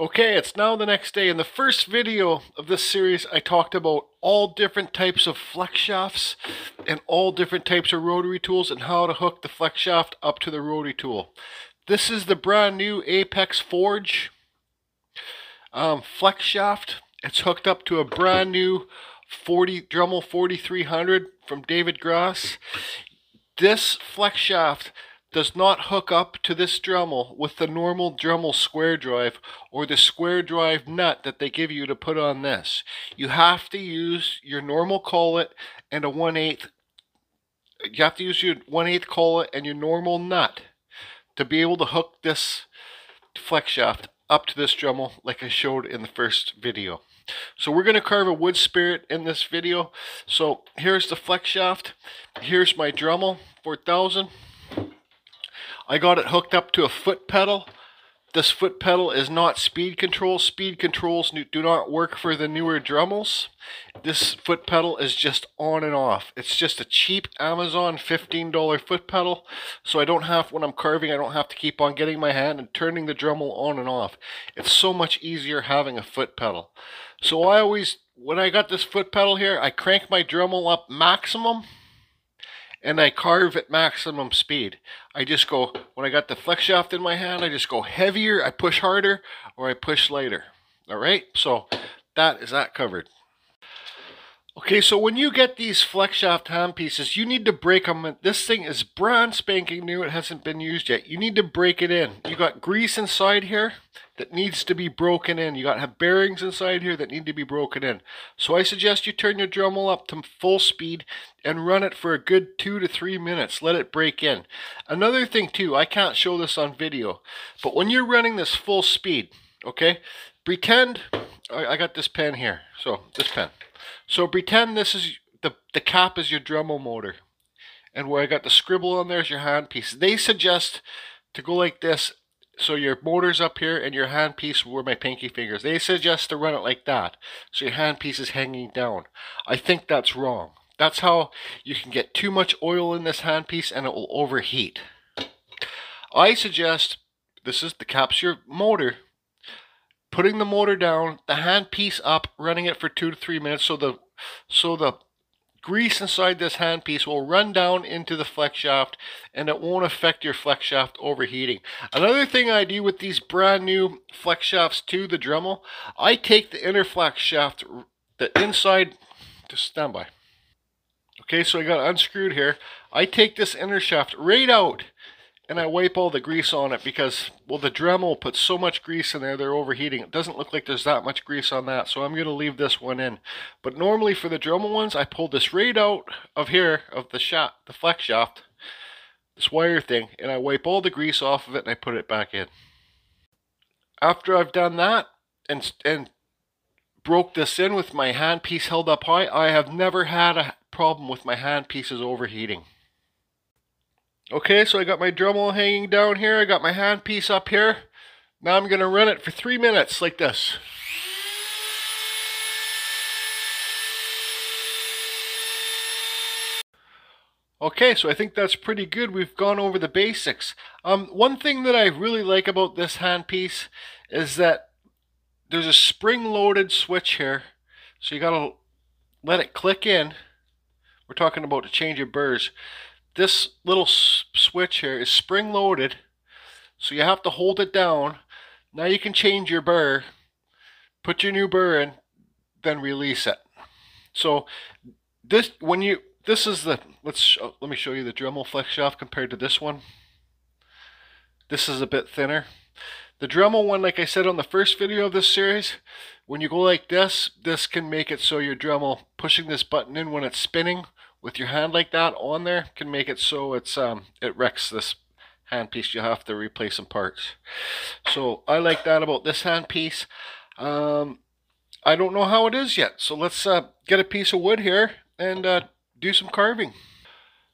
Okay, it's now the next day. In the first video of this series, I talked about all different types of flex shafts and all different types of rotary tools and how to hook the flex shaft up to the rotary tool. This is the brand new Apex Forge flex shaft. It's hooked up to a brand new Dremel 4300 from David Grass. This flex shaft does not hook up to this Dremel with the normal Dremel square drive or the square drive nut that they give you to put on this. You have to use your normal collet and a 1/8. You have to use your 1/8 collet and your normal nut to be able to hook this flex shaft up to this Dremel like I showed in the first video. So we're going to carve a wood spirit in this video. So here's the flex shaft. Here's my Dremel 4000. I got it hooked up to a foot pedal. This foot pedal is not speed control. Speed controls do not work for the newer Dremels. This foot pedal is just on and off. It's just a cheap Amazon $15 foot pedal. So I don't have, when I'm carving, I don't have to keep on getting my hand and turning the Dremel on and off. It's so much easier having a foot pedal. So I always, when I got this foot pedal here, I crank my Dremel up maximum and I carve at maximum speed. I just go, when I got the flex shaft in my hand, I just go heavier, I push harder, or I push lighter. Alright, so that is that covered. Okay, so when you get these flex shaft hand pieces, you need to break them. This thing is brand spanking new, it hasn't been used yet. You need to break it in. You got grease inside here that needs to be broken in. You got to have bearings inside here that need to be broken in. So I suggest you turn your Dremel up to full speed and run it for a good 2 to 3 minutes. Let it break in. Another thing too, I can't show this on video, but when you're running this full speed, okay, pretend, I got this pen here, so this pen. So pretend this is the cap is your Dremel motor, and where I got the scribble on there is your handpiece. They suggest to go like this, so your motor's up here and your handpiece were my pinky fingers. They suggest to run it like that, so your handpiece is hanging down. I think that's wrong. That's how you can get too much oil in this handpiece and it will overheat. I suggest, this is the cap's your motor, putting the motor down, the handpiece up, running it for 2 to 3 minutes so the grease inside this handpiece will run down into the flex shaft and it won't affect your flex shaft overheating. Another thing I do with these brand new flex shafts to the Dremel, I take the inner flex shaft, the inside, just stand by. Okay, so I got it unscrewed here. I take this inner shaft right out and I wipe all the grease on it because, well, the Dremel puts so much grease in there, they're overheating. It doesn't look like there's that much grease on that, so I'm going to leave this one in. But normally for the Dremel ones, I pull this right out of here, of the flex shaft, this wire thing, and I wipe all the grease off of it and I put it back in. After I've done that and broke this in with my handpiece held up high, I have never had a problem with my handpieces overheating. Okay, so I got my Dremel hanging down here, I got my handpiece up here. Now I'm going to run it for 3 minutes like this. Okay, so I think that's pretty good. We've gone over the basics. One thing that I really like about this handpiece is that there's a spring-loaded switch here. So you got to let it click in. We're talking about to change your burrs. This little switch here is spring-loaded, so you have to hold it down. Now you can change your burr, put your new burr in, then release it. So let me show you the Dremel flex shaft compared to this one. This is a bit thinner. The Dremel one, like I said on the first video of this series, when you go like this, this can make it so your Dremel, pushing this button in when it's spinning with your hand like that on there, can make it so it wrecks this handpiece. You have to replace some parts. So I like that about this handpiece. I don't know how it is yet, so let's get a piece of wood here and do some carving.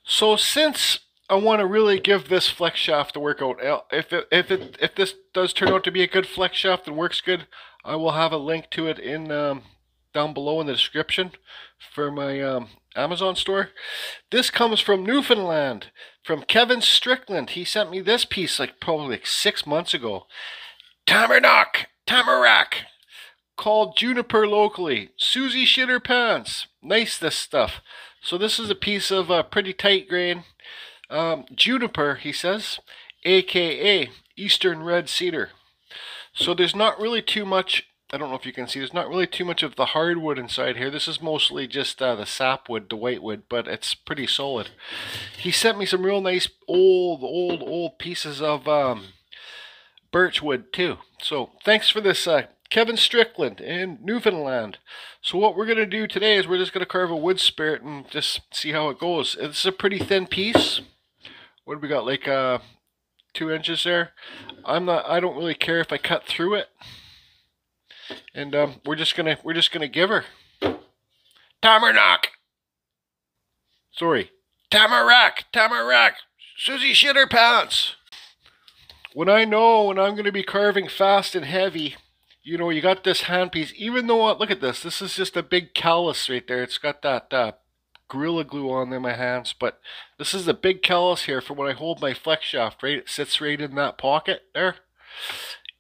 So since I want to really give this flex shaft a workout, if this does turn out to be a good flex shaft and works good, I will have a link to it in down below in the description for my Amazon store. This comes from Newfoundland, from Kevin Strickland. He sent me this piece probably 6 months ago. Tamarnock Tamarack, called Juniper locally. Susie shit her pants. Nice, this stuff. So this is a piece of pretty tight grain. Juniper, he says, aka Eastern Red Cedar. So there's not really too much, I don't know if you can see, there's not really too much of the hardwood inside here. This is mostly just the sapwood, the whitewood, but it's pretty solid. He sent me some real nice old pieces of birchwood too. So thanks for this, Kevin Strickland in Newfoundland. So what we're going to do today is we're just going to carve a wood spirit and just see how it goes. It's a pretty thin piece. What do we got, like 2 inches there? I don't really care if I cut through it. And we're just gonna give her Tamarack. Sorry, Tamarack. Susie shit her pants. When I know when I'm gonna be carving fast and heavy, you know, you got this handpiece. Even though, look at this. This is just a big callus right there. It's got that Gorilla Glue on in my hands, but this is a big callus here for when I hold my flex shaft. Right, it sits right in that pocket there.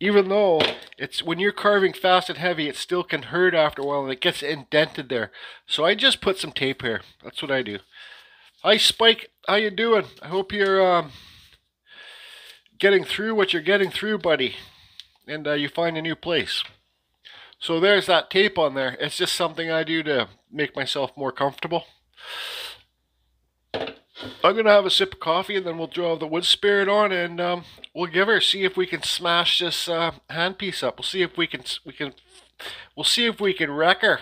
Even though it's, when you're carving fast and heavy, it still can hurt after a while and it gets indented there. So I just put some tape here. That's what I do. Hi Spike, how you doing? I hope you're getting through what you're getting through, buddy, and you find a new place. So there's that tape on there. It's just something I do to make myself more comfortable. I'm going to have a sip of coffee and then we'll draw the wood spirit on and we'll give her, see if we can smash this handpiece up. We'll see if we can wreck her.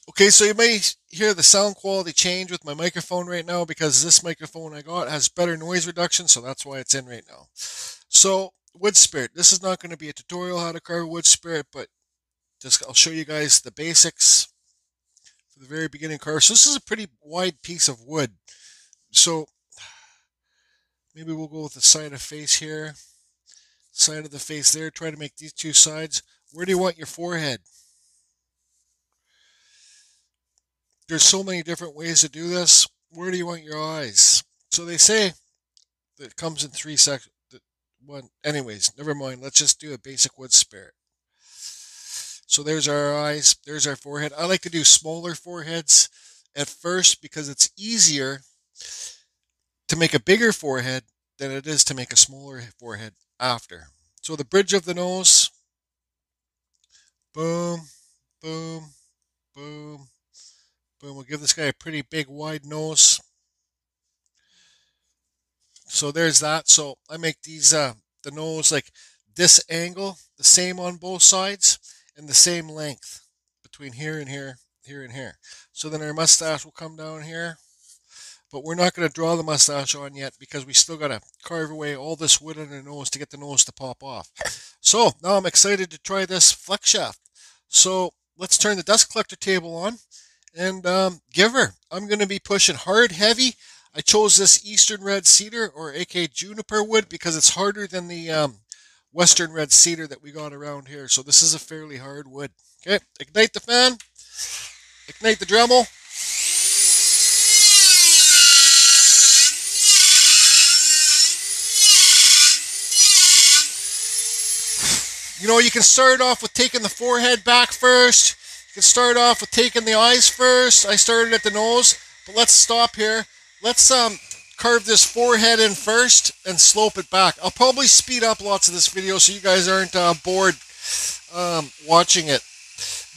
Okay, so you may hear the sound quality change with my microphone right now because this microphone I got has better noise reduction, so that's why it's in right now. So, wood spirit. This is not going to be a tutorial how to carve wood spirit, but I'll show you guys the basics for the very beginning carve. So this is a pretty wide piece of wood. So maybe we'll go with the side of face here, side of the face there. Try to make these two sides. Where do you want your forehead? There's so many different ways to do this. Where do you want your eyes? So they say that it comes in 3 sections. Anyways, never mind. Let's just do a basic wood spirit. So there's our eyes. There's our forehead. I like to do smaller foreheads at first because it's easier to make a bigger forehead than it is to make a smaller forehead after. So the bridge of the nose. Boom, boom, boom. Boom, we'll give this guy a pretty big wide nose. So there's that. So I make these, the nose like this angle, the same on both sides, and the same length between here and here, here and here. So then our mustache will come down here. But we're not going to draw the mustache on yet because we still got to carve away all this wood on our nose to get the nose to pop off. So now I'm excited to try this flex shaft. So let's turn the dust collector table on. And give her. I'm going to be pushing hard, heavy. I chose this Eastern Red Cedar, or aka Juniper wood, because it's harder than the Western Red Cedar that we got around here. So this is a fairly hard wood. Okay, ignite the fan. Ignite the Dremel. You know, you can start off with taking the forehead back first. You can start off with taking the eyes first. I started at the nose, but let's stop here. Let's carve this forehead in first and slope it back. I'll probably speed up lots of this video so you guys aren't bored watching it.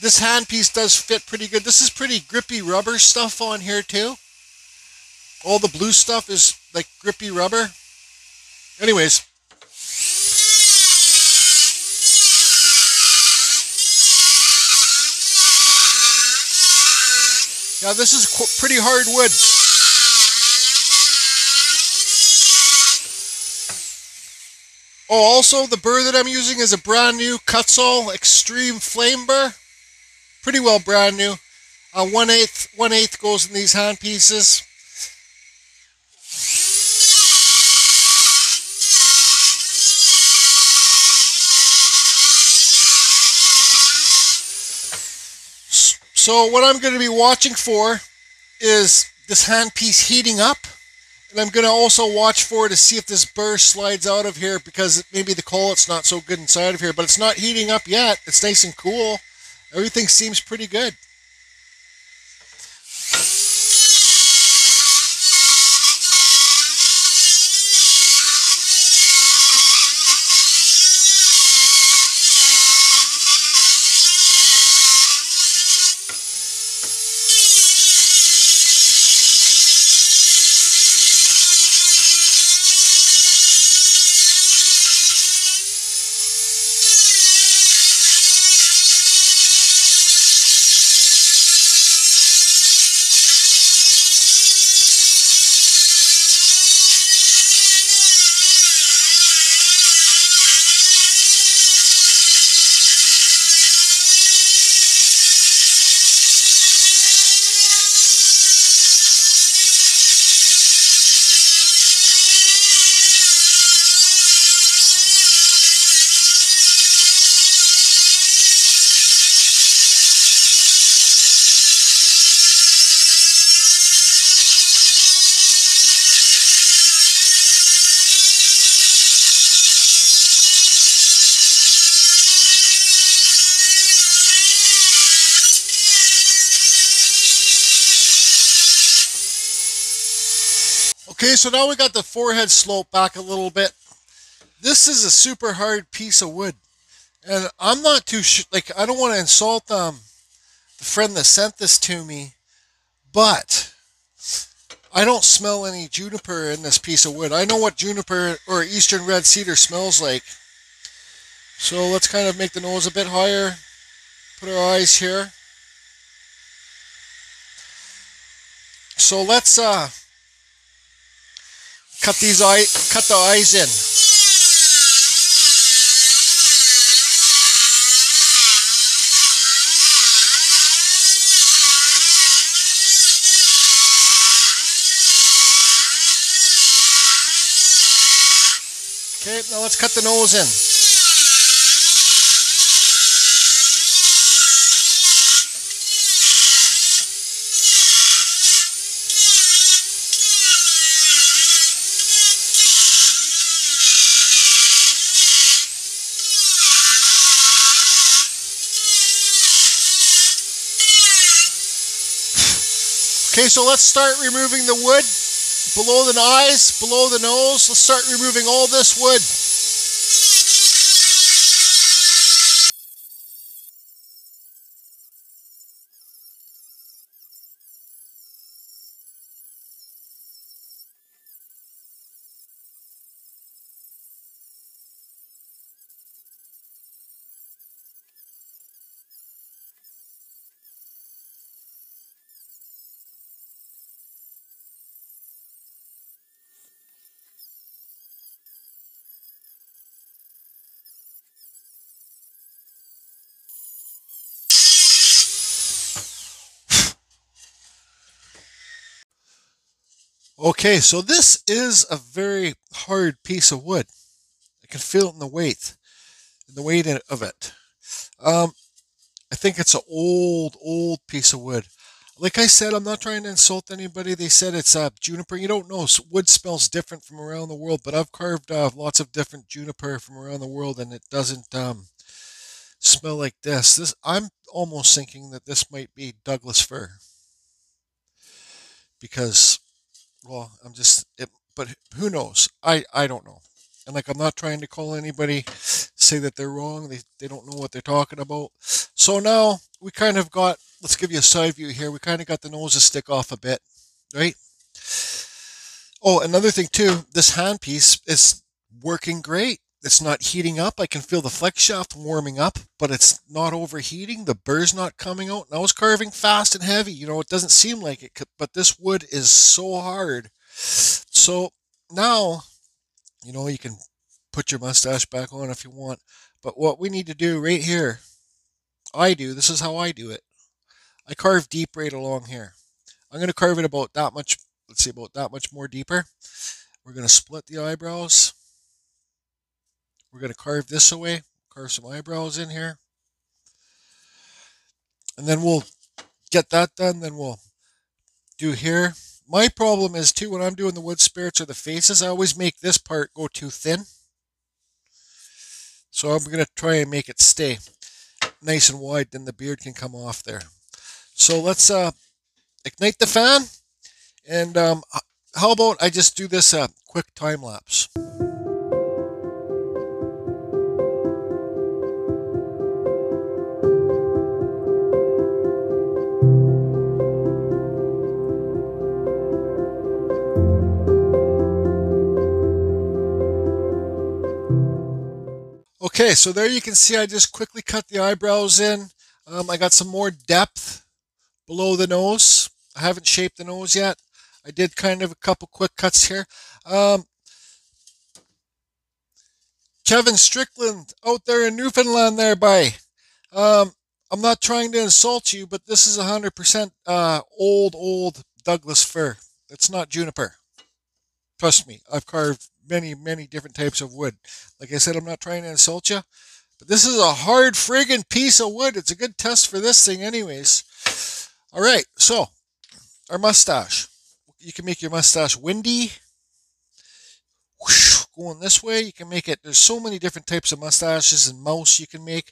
This handpiece does fit pretty good. This is pretty grippy rubber stuff on here too. All the blue stuff is like grippy rubber. Anyways. Yeah, this is pretty hard wood. Oh, also the burr that I'm using is a brand new Kutzall Extreme Flame burr. Pretty well brand new. 1/8 goes in these hand pieces. So what I'm going to be watching for is this handpiece heating up And I'm going to also watch for to see if this burr slides out of here, because maybe the collet's not so good inside of here. But it's not heating up yet. It's nice and cool. Everything seems pretty good. Okay, so now we got the forehead slope back a little bit. This is a super hard piece of wood. And I'm not too like, I don't want to insult the friend that sent this to me, but I don't smell any juniper in this piece of wood. I know what juniper or eastern red cedar smells like. So let's kind of make the nose a bit higher. Put our eyes here. So let's cut the eyes in. Okay, now let's cut the nose in. Okay, so let's start removing the wood below the eyes, below the nose. Let's start removing all this wood. Okay, so this is a very hard piece of wood. I can feel it in the weight of it. Um, I think it's an old piece of wood. Like I said, I'm not trying to insult anybody. They said it's juniper. You don't know. Wood smells different from around the world, but I've carved lots of different juniper from around the world, and it doesn't smell like this. I'm almost thinking that this might be Douglas fir, because, well, but who knows? I don't know. And like, I'm not trying to call anybody, say that they're wrong. They don't know what they're talking about. So now we kind of got, let's give you a side view here. We kind of got the nose to stick off a bit, right? Oh, another thing too, this handpiece is working great. It's not heating up. I can feel the flex shaft warming up, but it's not overheating. The burr's not coming out. And I was carving fast and heavy. It doesn't seem like it, but this wood is so hard. So now, you can put your mustache back on if you want. But what we need to do right here, this is how I do it. I carve deep right along here. I'm going to carve it about that much, let's see, about that much more deeper. We're going to split the eyebrows. We're going to carve this away, carve some eyebrows in here. And then we'll get that done. Then we'll do here. my problem is too when I'm doing the wood spirits or the faces, I always make this part go too thin. So I'm going to try and make it stay nice and wide, then the beard can come off there. So let's ignite the fan, and how about I just do this quick time lapse. Okay, so there you can see I just quickly cut the eyebrows in. I got some more depth below the nose. I haven't shaped the nose yet. I did kind of a couple quick cuts here. Kevin Strickland out there in Newfoundland there, by. I'm not trying to insult you, but this is 100% old Douglas fir. It's not juniper. Trust me, I've carved many different types of wood. Like I said, I'm not trying to insult you, but this is a hard friggin' piece of wood. It's a good test for this thing anyways. All right, so our mustache. You can make your mustache windy. Whoosh, going this way, you can make it. There's so many different types of mustaches and mouse you can make.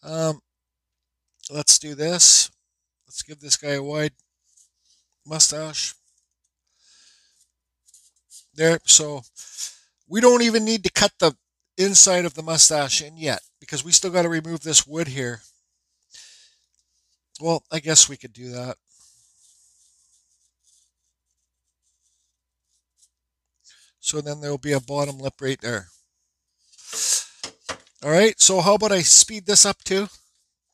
Let's do this. Let's give this guy a wide mustache. There, so we don't even need to cut the inside of the mustache in yet because we still got to remove this wood here. Well, I guess we could do that. So then there'll be a bottom lip right there. All right, so how about I speed this up to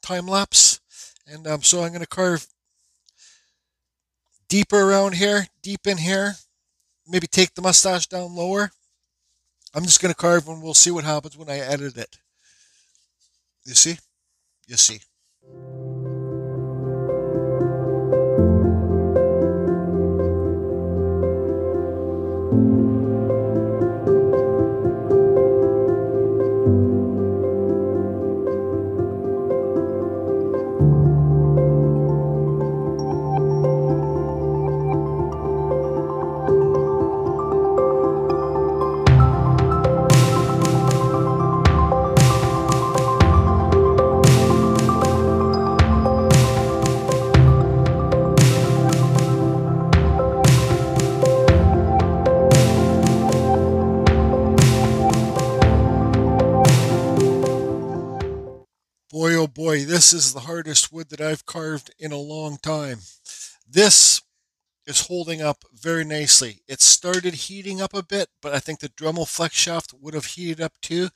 time lapse? And so I'm going to carve deeper around here, deep in here. Maybe take the mustache down lower. I'm just going to carve and we'll see what happens when I edit it. You see? You see. Boy, oh boy, this is the hardest wood that I've carved in a long time. This is holding up very nicely. It started heating up a bit, but I think the Dremel flex shaft would have heated up too.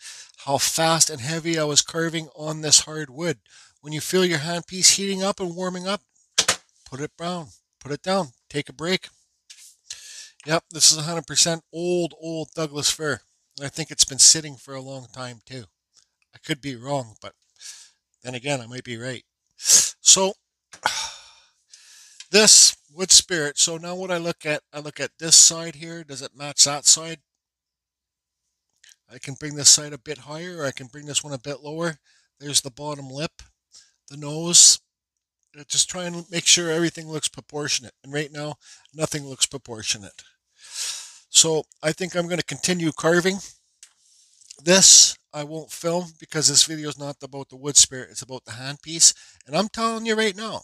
How fast and heavy I was carving on this hard wood. When you feel your handpiece heating up and warming up, put it down. Put it down. Take a break. Yep, this is 100% old Douglas fir. I think it's been sitting for a long time too. I could be wrong, but then again, I might be right. So this wood spirit. So now what I look at this side here. Does it match that side? I can bring this side a bit higher, or I can bring this one a bit lower. There's the bottom lip, the nose. Just try and make sure everything looks proportionate. And right now, nothing looks proportionate. So I think I'm going to continue carving. This I won't film because this video is not about the wood spirit. It's about the handpiece. And I'm telling you right now,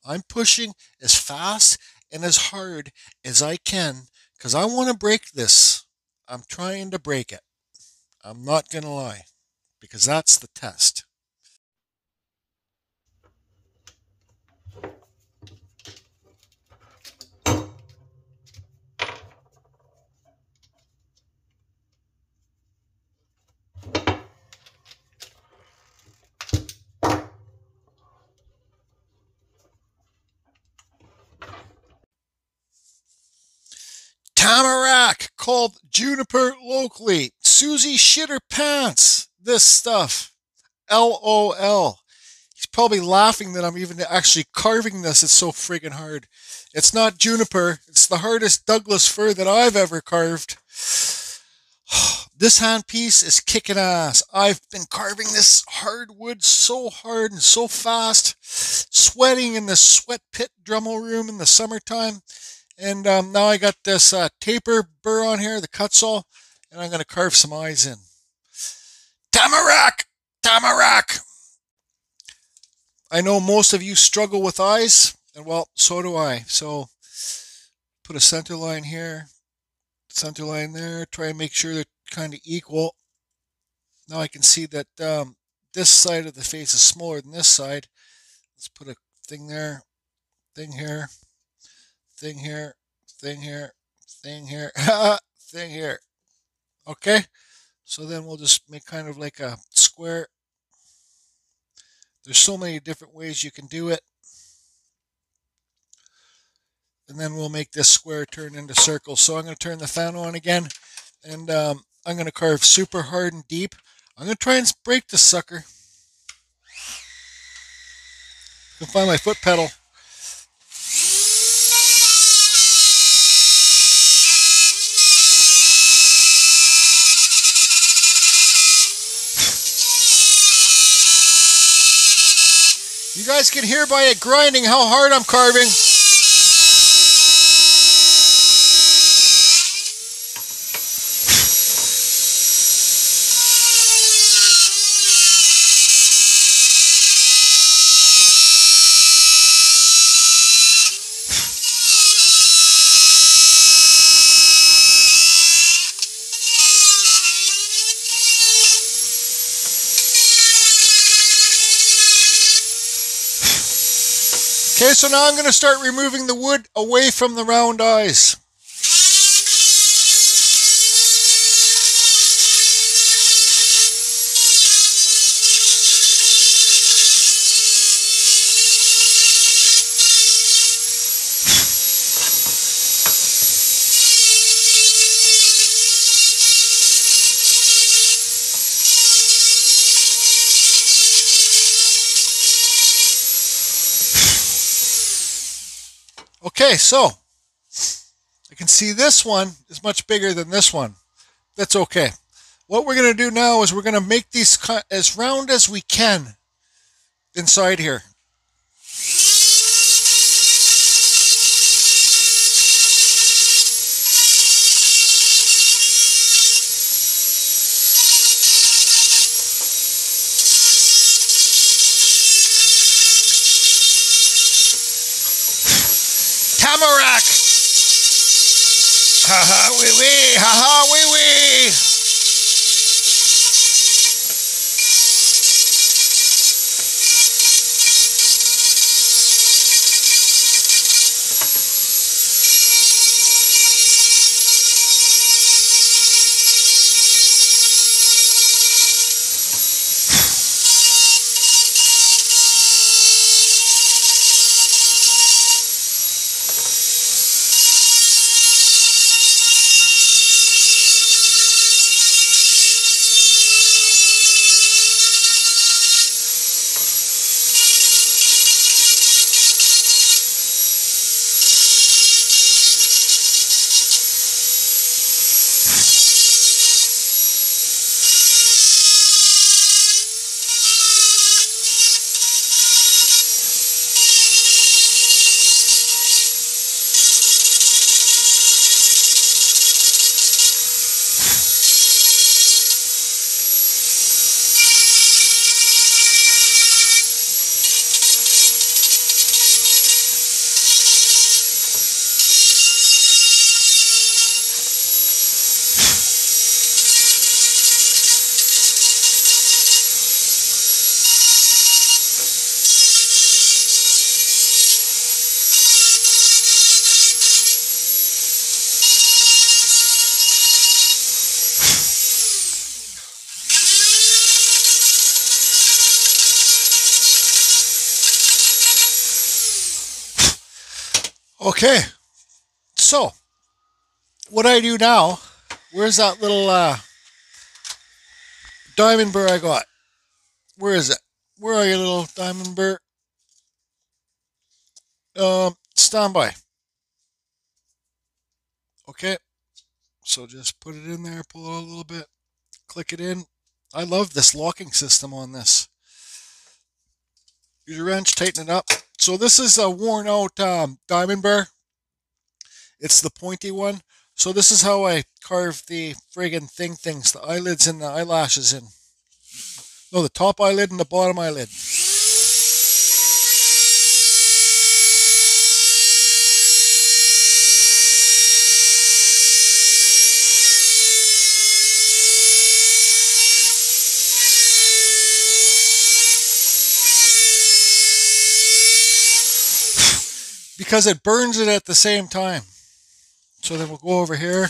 I'm pushing as fast and as hard as I can because I want to break this. I'm trying to break it. I'm not going to lie because that's the test. Tamarack, called juniper locally. Susie shitter pants. This stuff. LOL. He's probably laughing that I'm even actually carving this. It's so friggin' hard. It's not juniper. It's the hardest Douglas fir that I've ever carved. This handpiece is kicking ass. I've been carving this hardwood so hard and so fast, sweating in the sweat pit Dremel room in the summertime. And now I got this taper burr on here, the cut saw, and I'm going to carve some eyes in. Tamarack! Tamarack! I know most of you struggle with eyes, and well, so do I. So put a center line here, center line there, try and make sure they're kind of equal. Now I can see that this side of the face is smaller than this side. Let's put a thing there, thing here, thing here, thing here, thing here, thing here. Okay, so then we'll just make kind of like a square. There's so many different ways you can do it. And then we'll make this square turn into circles. So I'm going to turn the fan on again, and I'm going to carve super hard and deep. I'm going to try and break this sucker. I can find my foot pedal. You guys can hear by it grinding how hard I'm carving. Okay, so now I'm going to start removing the wood away from the round eyes. Okay, so I can see this one is much bigger than this one. That's okay. What we're going to do now is we're going to make these as round as we can inside here. Tamarack! Ha ha wee wee, ha ha wee wee. Okay, so what I do now, where's that little diamond burr I got? Where is it? Where are you, little diamond burr? Stand by. Okay, so just put it in there, pull it out a little bit, click it in. I love this locking system on this. Use your wrench, tighten it up. So this is a worn out diamond burr. It's the pointy one. So this is how I carve the friggin' things, the eyelids and the eyelashes in. No, the top eyelid and the bottom eyelid. Because it burns it at the same time. So then we'll go over here.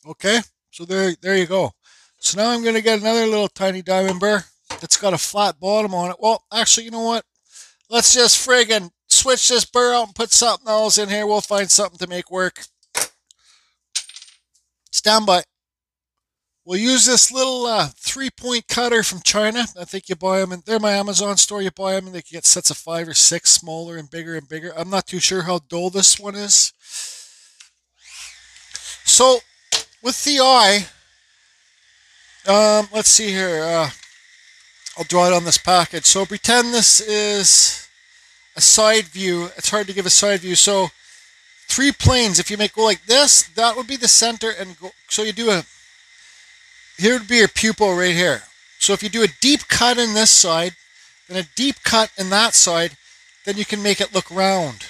Okay, so there you go. So now I'm going to get another little tiny diamond burr that's got a flat bottom on it. Well, actually, you know what? Let's just friggin' switch this burr out and put something else in here. We'll find something to make work. Stand by. We'll use this little 3-point cutter from China. I think you buy them, and they're my Amazon store. You buy them, and they can get sets of 5 or 6, smaller and bigger and bigger. I'm not too sure how dull this one is. So, with the eye, let's see here. I'll draw it on this package. So pretend this is a side view. It's hard to give a side view. So 3 planes. If you make go like this, that would be the center, and go. So you do a. Here would be your pupil right here. So if you do a deep cut in this side, then a deep cut in that side, then you can make it look round.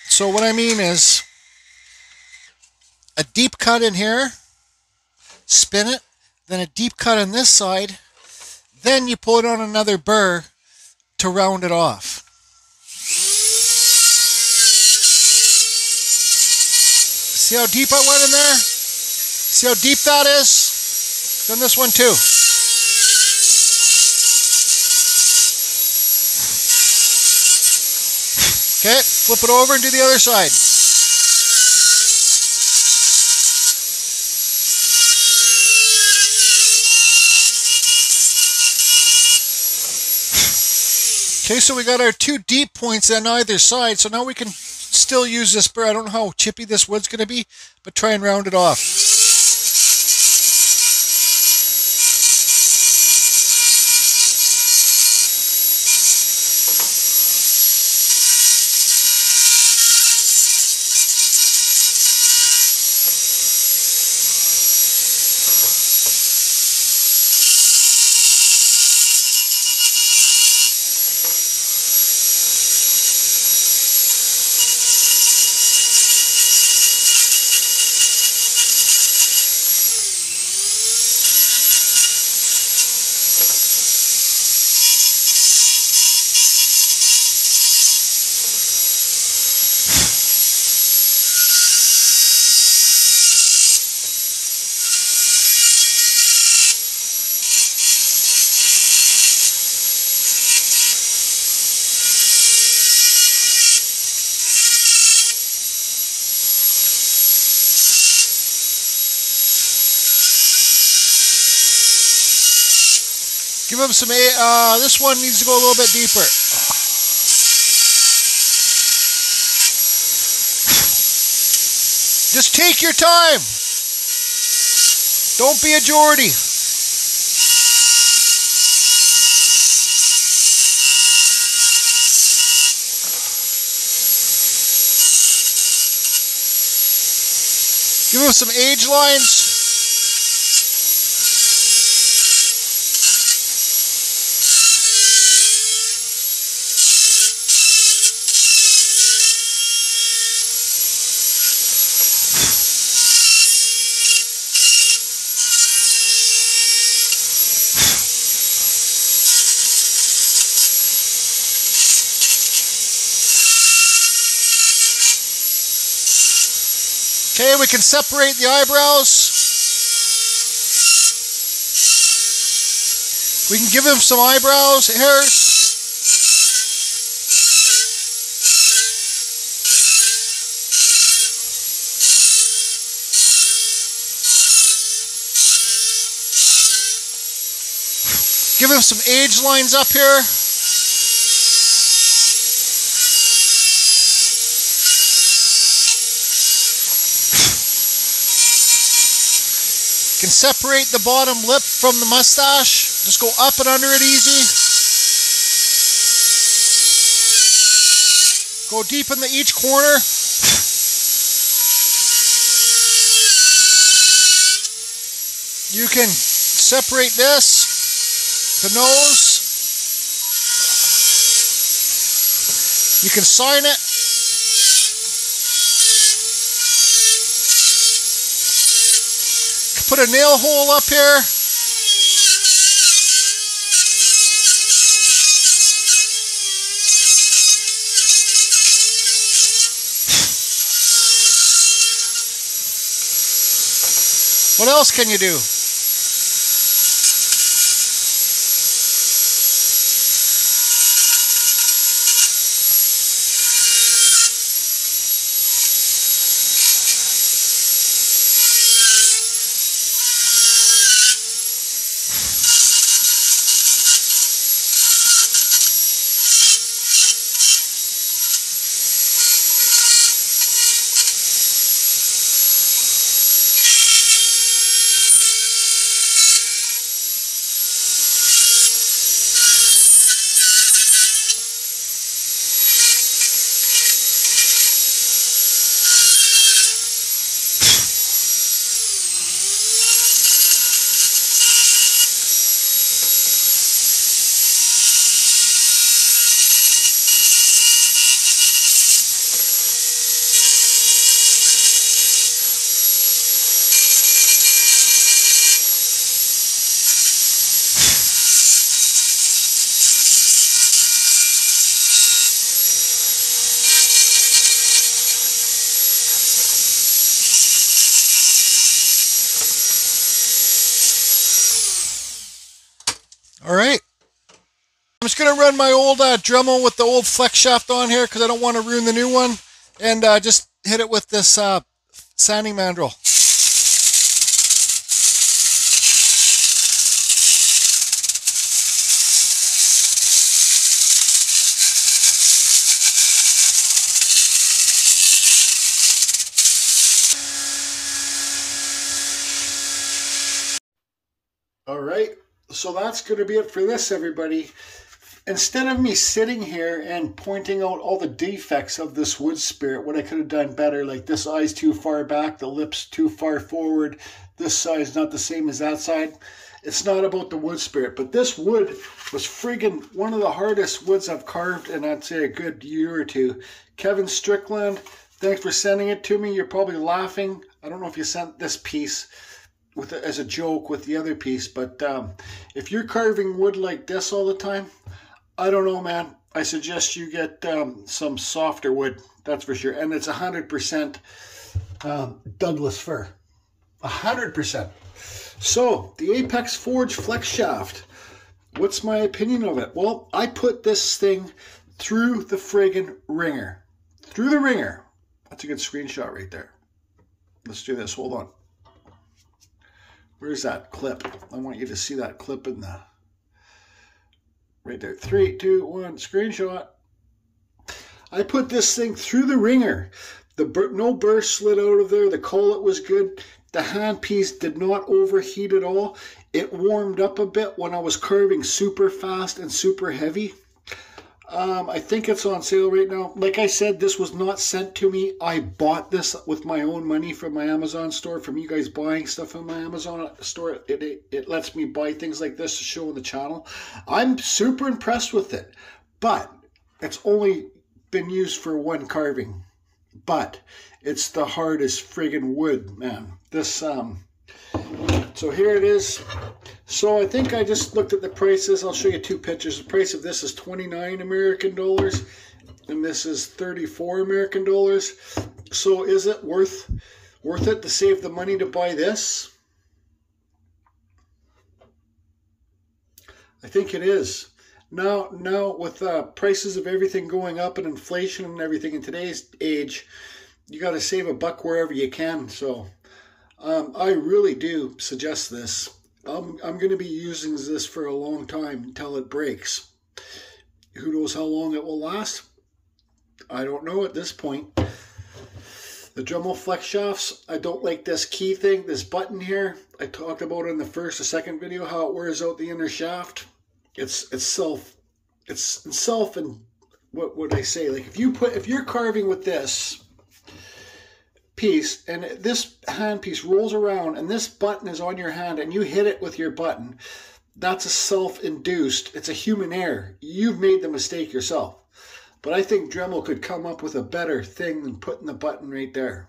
So what I mean is a deep cut in here, spin it, then a deep cut on this side, then you pull it on another burr to round it off. See how deep I went in there? See how deep that is? Then this one too. Okay, flip it over and do the other side. Okay, so we got our 2 deep points on either side, so now we can still use this burr. I don't know how chippy this wood's going to be, but try and round it off. Give him some, this one needs to go a little bit deeper. Just take your time. Don't be a Geordie. Give him some age lines. Okay, we can separate the eyebrows. We can give him some eyebrows, hairs. Give him some age lines up here. Can separate the bottom lip from the mustache. Just go up and under it easy. Go deep in each corner. You can separate this. The nose, you can sign it. Put a nail hole up here. What else can you do? All right. I'm just going to run my old Dremel with the old flex shaft on here because I don't want to ruin the new one. And just hit it with this sanding mandrel. All right. So that's going to be it for this, everybody. Instead of me sitting here and pointing out all the defects of this wood spirit, what I could have done better, like this eye's too far back, the lips too far forward, this side's not the same as that side. It's not about the wood spirit, but this wood was friggin' one of the hardest woods I've carved in, I'd say, a good year or two. Kevin Strickland, thanks for sending it to me. You're probably laughing. I don't know if you sent this piece as a joke with the other piece, but if you're carving wood like this all the time, I don't know, man. I suggest you get some softer wood, that's for sure. And it's 100% Douglas fir. 100%. So, the Apex Forge Flex Shaft. What's my opinion of it? Well, I put this thing through the friggin' ringer. Through the ringer. That's a good screenshot right there. Let's do this. Hold on. Where's that clip? I want you to see that clip in the... right there. 3, 2, 1, screenshot. I put this thing through the ringer. No burr slid out of there. The collet was good. The handpiece did not overheat at all. It warmed up a bit when I was carving super fast and super heavy. I think it's on sale right now. Like I said, this was not sent to me. I bought this with my own money from my Amazon store, from you guys buying stuff on my Amazon store. It lets me buy things like this to show on the channel. I'm super impressed with it, but it's only been used for one carving. But it's the hardest friggin' wood, man. This, so here it is. So I think I just looked at the prices. I'll show you two pictures. The price of this is 29 American dollars, and this is 34 American dollars. So is it worth it to save the money to buy this? I think it is. Now with prices of everything going up and inflation and everything in today's age, you got to save a buck wherever you can. So I really do suggest this. I'm going to be using this for a long time until it breaks. Who knows how long it will last? I don't know at this point. The Dremel flex shafts, I don't like this key thing, this button here. I talked about in the first or second video how it wears out the inner shaft. It's self, and what would I say? Like if you're carving with this piece and this hand piece rolls around and this button is on your hand and you hit it with your button, that's a self-induced, it's a human error. You've made the mistake yourself. But I think Dremel could come up with a better thing than putting the button right there.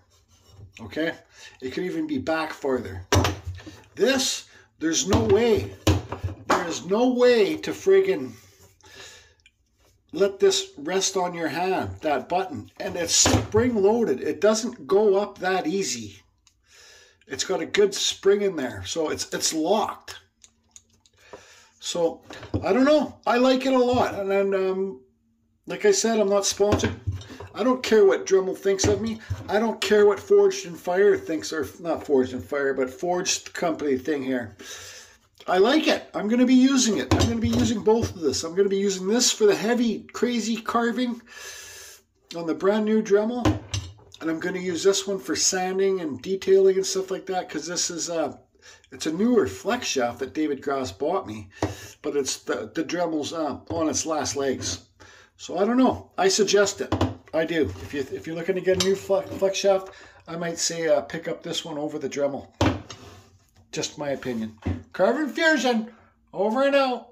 Okay? It could even be back further. This, there's no way. There is no way to friggin' let this rest on your hand, that button. And it's spring-loaded. It doesn't go up that easy. It's got a good spring in there. So it's locked. So, I don't know. I like it a lot. And then, like I said, I'm not sponsored. I don't care what Dremel thinks of me. I don't care what Forged in Fire thinks, or not Forged in Fire, but Forged company thing here. I like it. I'm going to be using it. I'm going to be using both of this. I'm going to be using this for the heavy, crazy carving on the brand new Dremel. And I'm going to use this one for sanding and detailing and stuff like that, because this is it's a newer flex shaft that David Gross bought me, but it's the Dremel's on its last legs. So I don't know. I suggest it. I do. If you're looking to get a new flex shaft, I might say pick up this one over the Dremel. Just my opinion. Carving Fusion, over and out.